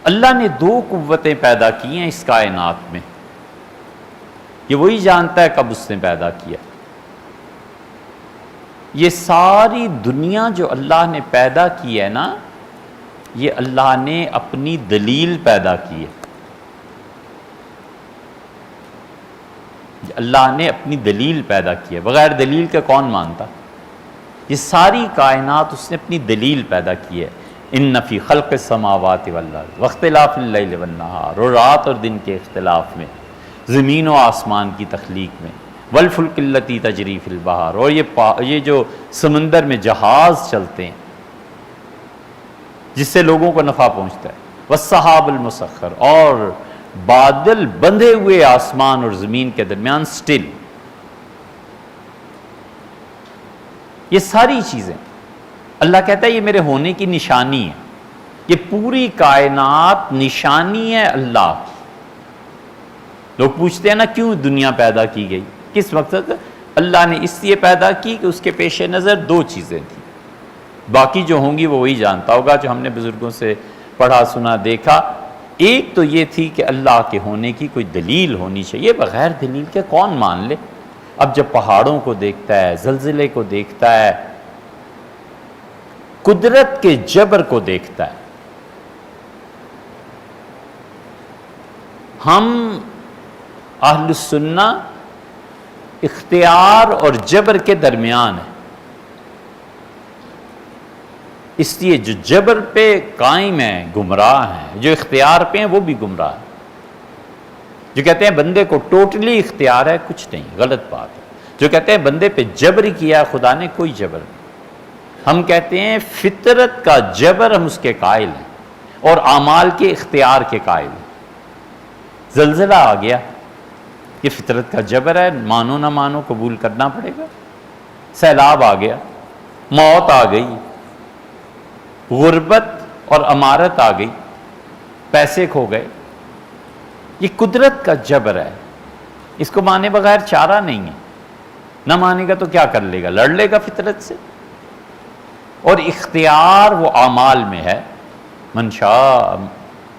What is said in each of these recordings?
اللہ نے دو قوتیں پیدا کی ہیں اس کائنات میں، یہ وہی جانتا ہے کب اس نے پیدا کیا۔ یہ ساری دنیا جو اللہ نے پیدا کی ہے نا، یہ اللہ نے اپنی دلیل پیدا کی ہے۔ اللہ نے اپنی دلیل پیدا کی ہے، بغیر دلیل کے کون مانتا؟ یہ ساری کائنات اس نے اپنی دلیل پیدا کی ہے۔ ان فی خلق السماوات والارض واختلاف اللیل والنہار، اور رات اور دن کے اختلاف میں، زمین و آسمان کی تخلیق میں، والفلک التی تجری فی البحر، اور یہ جو سمندر میں جہاز چلتے ہیں جس سے لوگوں کو نفع پہنچتا ہے، والسحاب المسخر، اور بادل بندھے ہوئے آسمان اور زمین کے درمیان سٹل، یہ ساری چیزیں اللہ کہتا ہے یہ میرے ہونے کی نشانی ہے۔ یہ پوری کائنات نشانی ہے اللہ کی۔ لوگ پوچھتے ہیں نا کیوں دنیا پیدا کی گئی، کس مقصد؟ اللہ نے اس لیے پیدا کی کہ اس کے پیش نظر دو چیزیں تھیں، باقی جو ہوں گی وہ وہی جانتا ہوگا، جو ہم نے بزرگوں سے پڑھا سنا دیکھا۔ ایک تو یہ تھی کہ اللہ کے ہونے کی کوئی دلیل ہونی چاہیے، بغیر دلیل کے کون مان لے؟ اب جب پہاڑوں کو دیکھتا ہے، زلزلے کو دیکھتا ہے، قدرت کے جبر کو دیکھتا ہے، ہم اہل السنہ اختیار اور جبر کے درمیان ہیں، اس لیے جو جبر پہ قائم ہیں گمراہ ہیں، جو اختیار پہ ہیں وہ بھی گمراہ ہیں۔ جو کہتے ہیں بندے کو ٹوٹلی اختیار ہے، کچھ نہیں، غلط بات ہے۔ جو کہتے ہیں بندے پہ جبر کیا ہے خدا نے، کوئی جبر نہیں۔ ہم کہتے ہیں فطرت کا جبر ہم اس کے قائل ہیں، اور اعمال کے اختیار کے قائل ہیں۔ زلزلہ آ گیا، یہ فطرت کا جبر ہے، مانو نہ مانو قبول کرنا پڑے گا۔ سیلاب آ گیا، موت آ گئی، غربت اور امارت آ گئی، پیسے کھو گئے، یہ قدرت کا جبر ہے، اس کو مانے بغیر چارہ نہیں ہے۔ نہ مانے گا تو کیا کر لے گا؟ لڑ لے گا فطرت سے۔ اور اختیار وہ اعمال میں ہے، من شاء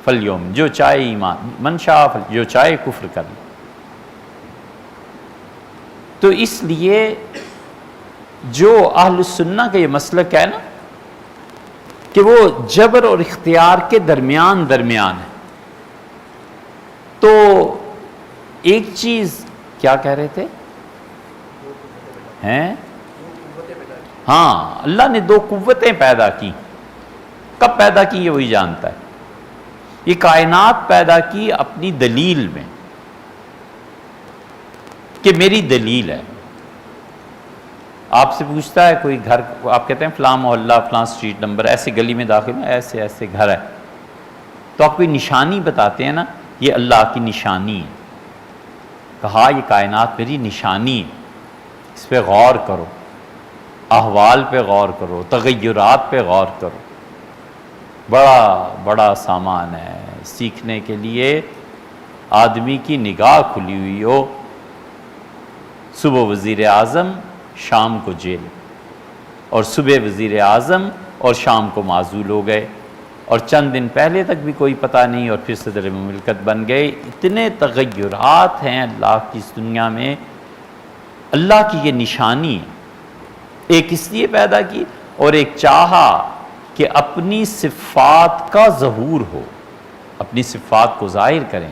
فلیوم، جو چاہے ایمان، من شاء جو چاہے کفر کر لے۔ تو اس لیے جو اہل السنہ کا یہ مسلک ہے نا کہ وہ جبر اور اختیار کے درمیان ہے، تو ایک چیز کیا کہہ رہے تھے ہیں؟ ہاں، اللہ نے دو قوتیں پیدا کی، کب پیدا کی یہ وہی جانتا ہے۔ یہ کائنات پیدا کی اپنی دلیل میں، کہ میری دلیل ہے۔ آپ سے پوچھتا ہے کوئی گھر، آپ کہتے ہیں فلاں محلہ فلاں سٹریٹ نمبر ایسے گلی میں داخل میں ایسے ایسے گھر ہے، تو آپ کوئی نشانی بتاتے ہیں نا، یہ اللہ کی نشانی ہے۔ کہا یہ کائنات میری نشانی ہے، اس پہ غور کرو، احوال پہ غور کرو، تغیرات پہ غور کرو۔ بڑا بڑا سامان ہے سیکھنے کے لیے، آدمی کی نگاہ کھلی ہوئی ہو۔ صبح وزیر اعظم، شام کو جیل، اور صبح وزیر اعظم اور شام کو معزول ہو گئے، اور چند دن پہلے تک بھی کوئی پتہ نہیں، اور پھر صدر مملکت بن گئے۔ اتنے تغیرات ہیں اللہ کی اس دنیا میں، اللہ کی یہ نشانی ہے۔ ایک اس لیے پیدا کی، اور ایک چاہا کہ اپنی صفات کا ظہور ہو، اپنی صفات کو ظاہر کریں۔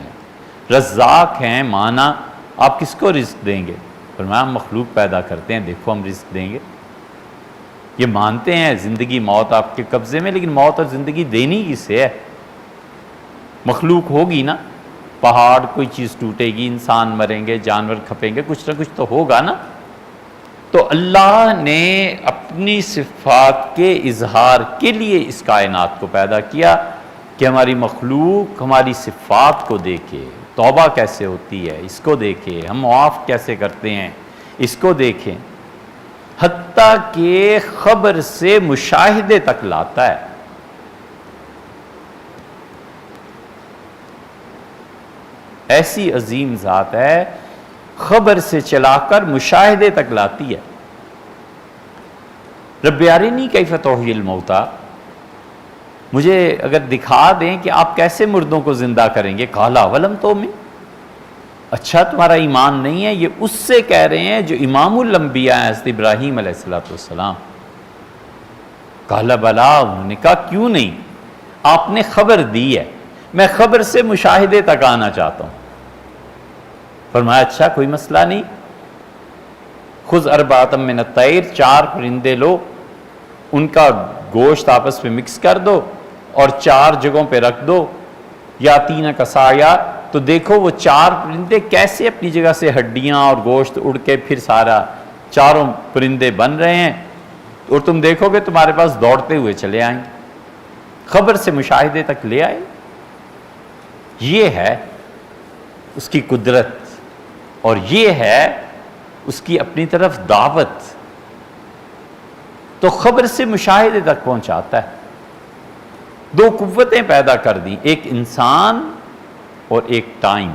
رزاق ہیں، مانا آپ کس کو رزق دیں گے؟ فرمایا ہم مخلوق پیدا کرتے ہیں، دیکھو ہم رزق دیں گے۔ یہ مانتے ہیں زندگی موت آپ کے قبضے میں، لیکن موت اور زندگی دینی کسے ہے؟ مخلوق ہوگی نا، پہاڑ کوئی چیز ٹوٹے گی، انسان مریں گے، جانور کھپیں گے، کچھ نہ کچھ تو ہوگا نا۔ تو اللہ نے اپنی صفات کے اظہار کے لیے اس کائنات کو پیدا کیا کہ ہماری مخلوق ہماری صفات کو دیکھے، توبہ کیسے ہوتی ہے اس کو دیکھے، ہم معاف کیسے کرتے ہیں اس کو دیکھیں، حتیٰ کہ خبر سے مشاہدے تک لاتا ہے۔ ایسی عظیم ذات ہے، خبر سے چلا کر مشاہدے تک لاتی ہے۔ رب ارنی کیف تحیی الموتی، مجھے اگر دکھا دیں کہ آپ کیسے مردوں کو زندہ کریں گے، قالا ولم تؤمن، اچھا تمہارا ایمان نہیں ہے؟ یہ اس سے کہہ رہے ہیں جو امام الانبیاء ہیں، حضرت ابراہیم علیہ السلام۔ قال بلا، انہوں نے کہا کیوں نہیں، آپ نے خبر دی ہے، میں خبر سے مشاہدے تک آنا چاہتا ہوں۔ فرمایا اچھا کوئی مسئلہ نہیں، خذ اربعۃ من الطیر، 4 پرندے لو، ان کا گوشت آپس میں مکس کر دو اور 4 جگہوں پہ رکھ دو، یاتینک سعیا، تو دیکھو وہ 4 پرندے کیسے اپنی جگہ سے ہڈیاں اور گوشت اڑ کے پھر سارا 4 پرندے بن رہے ہیں، اور تم دیکھو گے تمہارے پاس دوڑتے ہوئے چلے آئیں، خبر سے مشاہدے تک لے آئے۔ یہ ہے اس کی قدرت، اور یہ ہے اس کی اپنی طرف دعوت، تو خبر سے مشاہدے تک پہنچاتا ہے۔ 2 قوتیں پیدا کر دیں، ایک انسان اور ایک ٹائم۔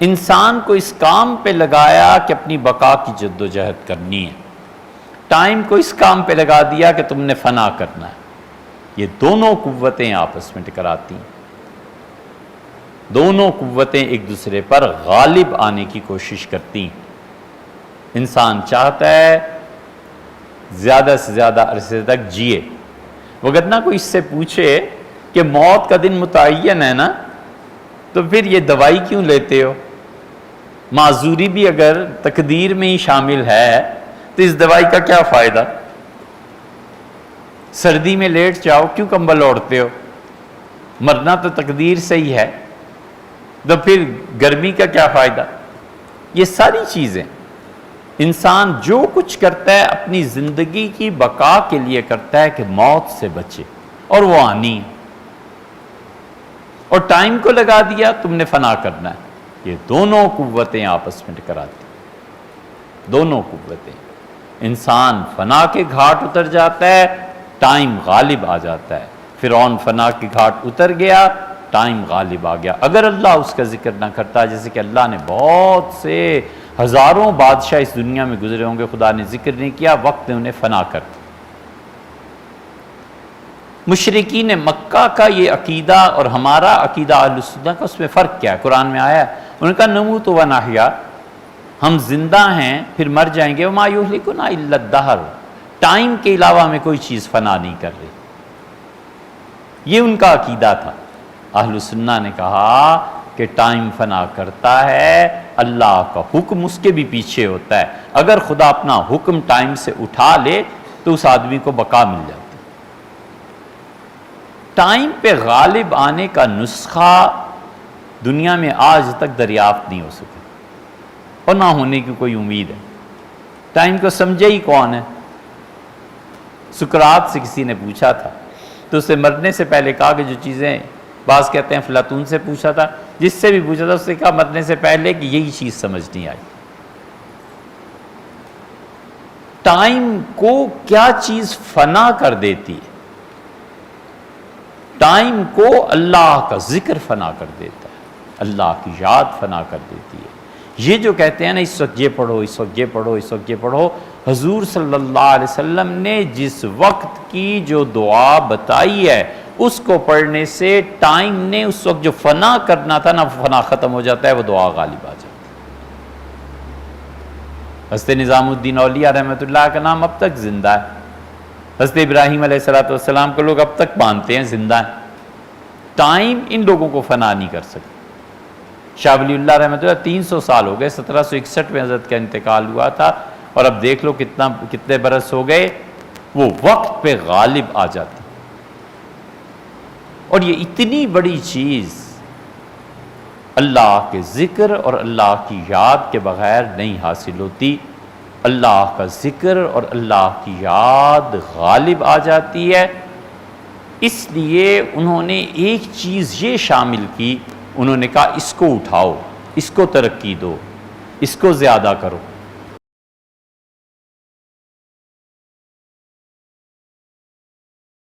انسان کو اس کام پہ لگایا کہ اپنی بقا کی جد و جہد کرنی ہے، ٹائم کو اس کام پہ لگا دیا کہ تم نے فنا کرنا ہے۔ یہ دونوں قوتیں آپس میں ٹکراتی ہیں، دونوں قوتیں ایک دوسرے پر غالب آنے کی کوشش کرتی ہیں۔ انسان چاہتا ہے زیادہ سے زیادہ عرصے تک جیے، وگرنہ کوئی اس سے پوچھے کہ موت کا دن متعین ہے نا، تو پھر یہ دوائی کیوں لیتے ہو؟ معذوری بھی اگر تقدیر میں ہی شامل ہے تو اس دوائی کا کیا فائدہ؟ سردی میں لیٹ جاؤ، کیوں کمبل اوڑھتے ہو؟ مرنا تو تقدیر سے ہی ہے، تو پھر گرمی کا کیا فائدہ؟ یہ ساری چیزیں انسان جو کچھ کرتا ہے اپنی زندگی کی بقا کے لیے کرتا ہے کہ موت سے بچے، اور وہ آنی ہے، اور ٹائم کو لگا دیا تم نے فنا کرنا ہے۔ یہ دونوں قوتیں آپس میں ٹکراتی، دونوں قوتیں، انسان فنا کے گھاٹ اتر جاتا ہے، ٹائم غالب آ جاتا ہے۔ فرعون فنا کے گھاٹ اتر گیا، ٹائم غالب آ گیا۔ اگر اللہ اس کا ذکر نہ کرتا، جیسے کہ اللہ نے بہت سے ہزاروں بادشاہ اس دنیا میں گزرے ہوں گے، خدا نے ذکر نہیں کیا، وقت نے انہیں فنا کر دیا۔ مشرکین مکہ کا یہ عقیدہ اور ہمارا عقیدہ اہل سنت کا، اس میں فرق کیا ہے؟ قرآن میں آیا ہے، انہوں نے کہا نموت و نحیا، ہم زندہ ہیں پھر مر جائیں گے، وما یہلکنا الا الدہر، ٹائم کے علاوہ ہمیں کوئی چیز فنا نہیں کر رہی۔ یہ ان کا عقیدہ تھا۔ اہل سنت نے کہا کہ ٹائم فنا کرتا ہے، اللہ کا حکم اس کے بھی پیچھے ہوتا ہے، اگر خدا اپنا حکم ٹائم سے اٹھا لے تو اس آدمی کو بقا مل جاتی۔ ٹائم پہ غالب آنے کا نسخہ دنیا میں آج تک دریافت نہیں ہو سکا، اور نہ ہونے کی کوئی امید ہے۔ ٹائم کو سمجھے ہی کون ہے؟ سقراط سے کسی نے پوچھا تھا تو اسے مرنے سے پہلے کہا کہ جو چیزیں، بعض کہتے ہیں افلاطون سے پوچھا تھا، جس سے بھی پوچھا تھا اس سے کہا مرنے سے پہلے کہ یہی چیز سمجھ نہیں آئی، ٹائم کو کیا چیز فنا کر دیتی ہے؟ ٹائم کو اللہ کا ذکر فنا کر دیتا ہے، اللہ کی یاد فنا کر دیتی ہے۔ یہ جو کہتے ہیں نا اس وقت یہ پڑھو، اس وقت یہ پڑھو، اس وقت یہ پڑھو، حضور صلی اللہ علیہ وسلم نے جس وقت کی جو دعا بتائی ہے اس کو پڑھنے سے ٹائم نے اس وقت جو فنا کرنا تھا نا، فنا ختم ہو جاتا ہے، وہ دعا غالب آ جاتی ہے۔ حضرت نظام الدین اولیاء رحمۃ اللہ کا نام اب تک زندہ ہے، حضرت ابراہیم علیہ السلام کو لوگ اب تک مانتے ہیں زندہ ہیں۔ ٹائم ان لوگوں کو فنا نہیں کر سکتا۔ شاہ ولی اللہ رحمۃ اللہ 300 سال ہو گئے، 1761 میں حضرت کا انتقال ہوا تھا، اور اب دیکھ لو کتنے برس ہو گئے، وہ وقت پہ غالب آ جاتی۔ اور یہ اتنی بڑی چیز اللہ کے ذکر اور اللہ کی یاد کے بغیر نہیں حاصل ہوتی۔ اللہ کا ذکر اور اللہ کی یاد غالب آ جاتی ہے۔ اس لیے انہوں نے ایک چیز یہ شامل کی، انہوں نے کہا اس کو اٹھاؤ، اس کو ترقی دو، اس کو زیادہ کرو۔